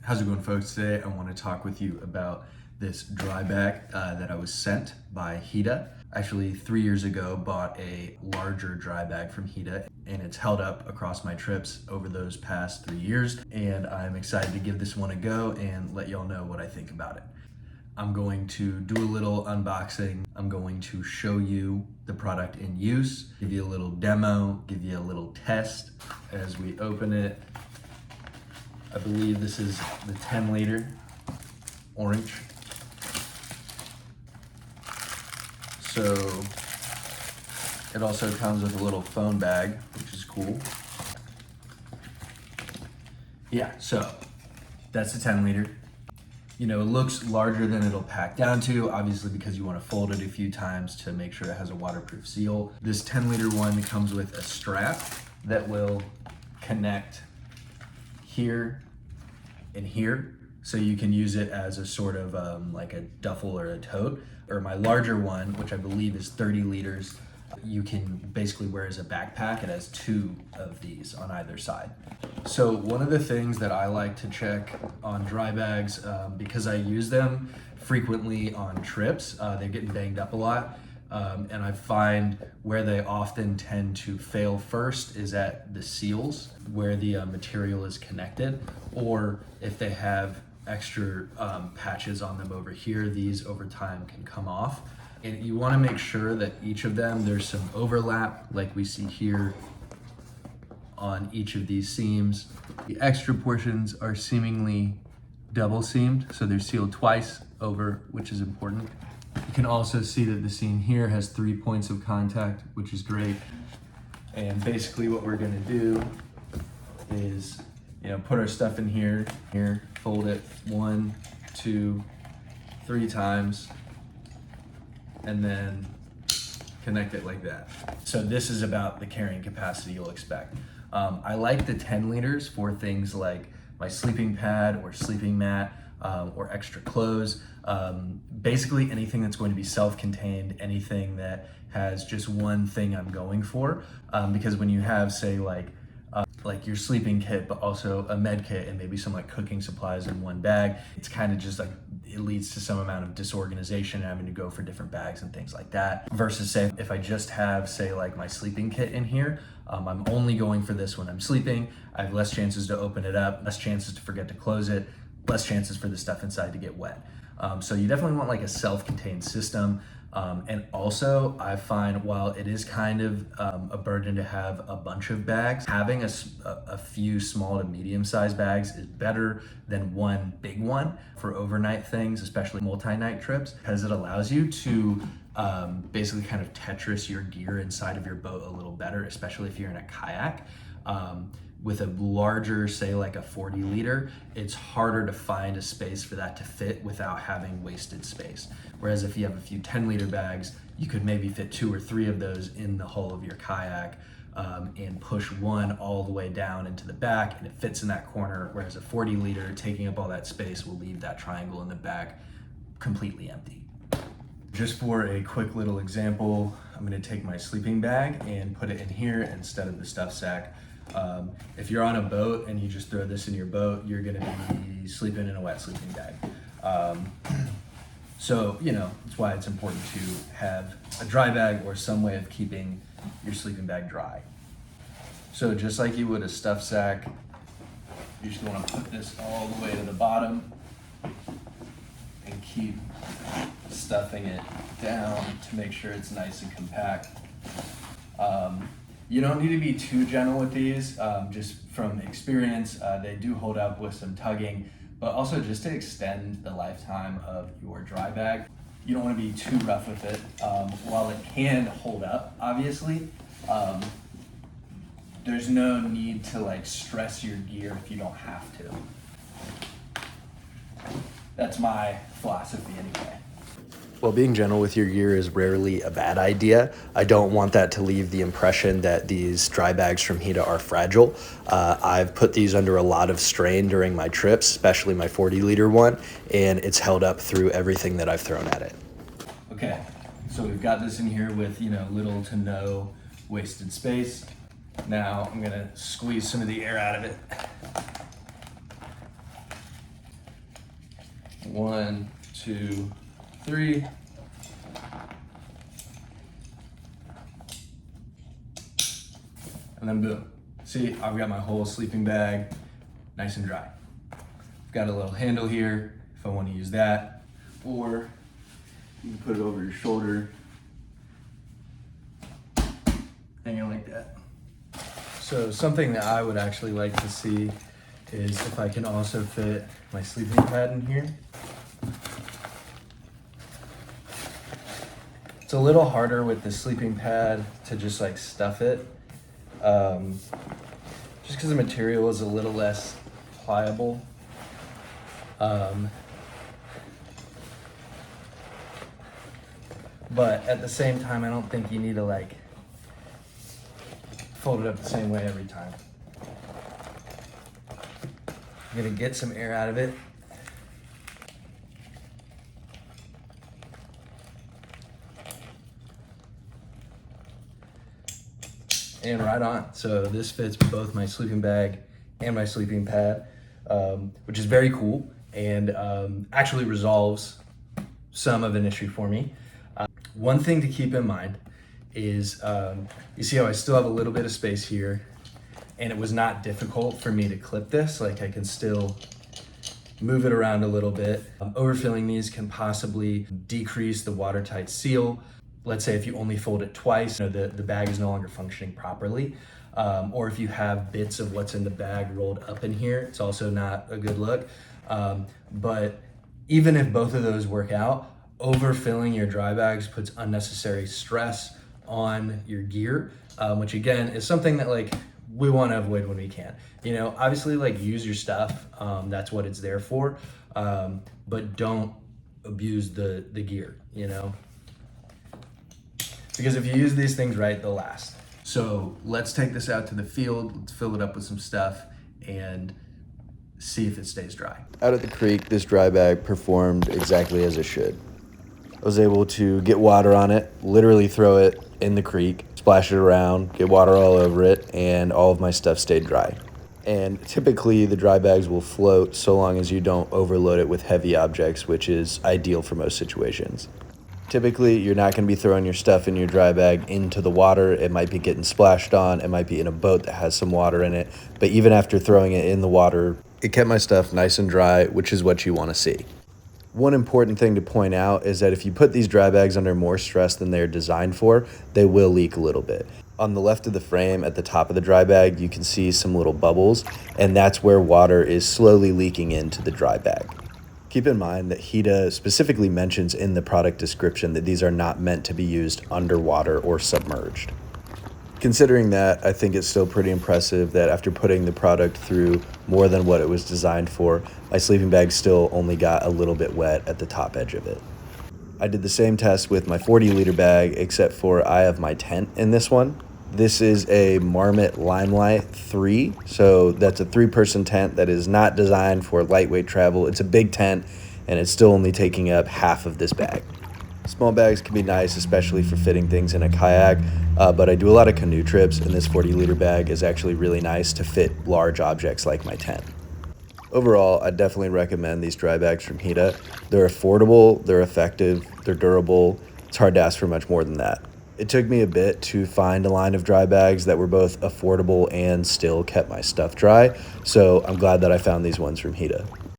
How's it going, folks? Today I want to talk with you about this dry bag that I was sent by Heeta. Actually, 3 years ago, bought a larger dry bag from Heeta, and it's held up across my trips over those past 3 years. And I'm excited to give this one a go and let y'all know what I think about it. I'm going to do a little unboxing. I'm going to show you the product in use, give you a little demo, give you a little test as we open it. I believe this is the 10-liter orange. So it also comes with a little phone bag, which is cool. Yeah, so that's the 10-liter. You know, it looks larger than it'll pack down to, obviously because you want to fold it a few times to make sure it has a waterproof seal. This 10-liter one comes with a strap that will connect here and here, so you can use it as a sort of like a duffel or a tote. Or my larger one, which I believe is 30 liters, you can basically wear as a backpack. It has 2 of these on either side. So one of the things that I like to check on dry bags, because I use them frequently on trips, they're getting banged up a lot. And I find where they often tend to fail first is at the seals, where the material is connected, or if they have extra patches on them over here, these over time can come off. And you want to make sure that each of them, there's some overlap like we see here on each of these seams. The extra portions are seemingly double seamed, so they're sealed twice over, which is important. You can also see that the seam here has 3 points of contact, which is great. And basically what we're gonna do is, put our stuff in here, fold it 1, 2, 3 times, and then connect it like that. So this is about the carrying capacity you'll expect. I like the 10 liters for things like my sleeping pad or sleeping mat, or extra clothes. Basically anything that's going to be self-contained, anything that has just one thing I'm going for. Because when you have, say, like your sleeping kit, but also a med kit and maybe some like cooking supplies in one bag, it's kind of just like, it leads to some amount of disorganization, having to go for different bags and things like that. Versus say, if I just have, say, like my sleeping kit in here, I'm only going for this when I'm sleeping. I have less chances to open it up, less chances to forget to close it, less chances for the stuff inside to get wet. So you definitely want like a self-contained system. And also I find, while it is kind of a burden to have a bunch of bags, having a few small to medium-sized bags is better than one big one for overnight things, especially multi-night trips, because it allows you to basically kind of Tetris your gear inside of your boat a little better, especially if you're in a kayak. With a larger, say like a 40 liter, it's harder to find a space for that to fit without having wasted space. Whereas if you have a few 10-liter bags, you could maybe fit 2 or 3 of those in the hull of your kayak, and push one all the way down into the back, and it fits in that corner. Whereas a 40 liter, taking up all that space, will leave that triangle in the back completely empty. Just for a quick little example, I'm gonna take my sleeping bag and put it in here instead of the stuff sack. If you're on a boat and you just throw this in your boat, you're gonna be sleeping in a wet sleeping bag. So, that's why it's important to have a dry bag or some way of keeping your sleeping bag dry. So just like you would a stuff sack, you just wanna put this all the way to the bottom and keep stuffing it down to make sure it's nice and compact. You don't need to be too gentle with these, just from experience. They do hold up with some tugging, but also just to extend the lifetime of your dry bag. You don't want to be too rough with it. While it can hold up, obviously, there's no need to like stress your gear if you don't have to. That's my philosophy anyway. While being gentle with your gear is rarely a bad idea, I don't want that to leave the impression that these dry bags from Heeta are fragile. I've put these under a lot of strain during my trips, especially my 40-liter one, and it's held up through everything that I've thrown at it. Okay, so we've got this in here with, little to no wasted space. Now I'm gonna squeeze some of the air out of it. 1, 2, 3. And then boom. See, I've got my whole sleeping bag nice and dry. I've got a little handle here if I want to use that, or you can put it over your shoulder, hanging like that. So something that I would actually like to see is if I can also fit my sleeping pad in here. It's a little harder with the sleeping pad to just like stuff it. Just because the material is a little less pliable. But at the same time, I don't think you need to like fold it up the same way every time. I'm gonna get some air out of it. And right on. So this fits both my sleeping bag and my sleeping pad, which is very cool and actually resolves some of an issue for me. One thing to keep in mind is, you see how I still have a little bit of space here, and it was not difficult for me to clip this. Like I can still move it around a little bit. Overfilling these can possibly decrease the watertight seal. Let's say if you only fold it twice, you know, the bag is no longer functioning properly. Or if you have bits of what's in the bag rolled up in here, it's also not a good look. But even if both of those work out, overfilling your dry bags puts unnecessary stress on your gear, which again is something that like we want to avoid when we can. You know, obviously like use your stuff, that's what it's there for, but don't abuse the gear, you know? Because if you use these things right, they'll last. So let's take this out to the field, let's fill it up with some stuff and see if it stays dry. Out at the creek, this dry bag performed exactly as it should. I was able to get water on it, literally throw it in the creek, splash it around, get water all over it, and all of my stuff stayed dry. And typically the dry bags will float so long as you don't overload it with heavy objects, which is ideal for most situations. Typically, you're not going to be throwing your stuff in your dry bag into the water. It might be getting splashed on. It might be in a boat that has some water in it. But even after throwing it in the water, it kept my stuff nice and dry, which is what you want to see. One important thing to point out is that if you put these dry bags under more stress than they're designed for, they will leak a little bit. On the left of the frame at the top of the dry bag, you can see some little bubbles, and that's where water is slowly leaking into the dry bag. Keep in mind that Heeta specifically mentions in the product description that these are not meant to be used underwater or submerged. Considering that, I think it's still pretty impressive that after putting the product through more than what it was designed for, my sleeping bag still only got a little bit wet at the top edge of it. I did the same test with my 40-liter bag, except for I have my tent in this one. This is a Marmot Limelight 3, so that's a 3-person tent that is not designed for lightweight travel. It's a big tent, and it's still only taking up half of this bag. Small bags can be nice, especially for fitting things in a kayak, but I do a lot of canoe trips, and this 40-liter bag is actually really nice to fit large objects like my tent. Overall, I definitely recommend these dry bags from Heeta. They're affordable, they're effective, they're durable. It's hard to ask for much more than that. It took me a bit to find a line of dry bags that were both affordable and still kept my stuff dry, so I'm glad that I found these ones from Heeta.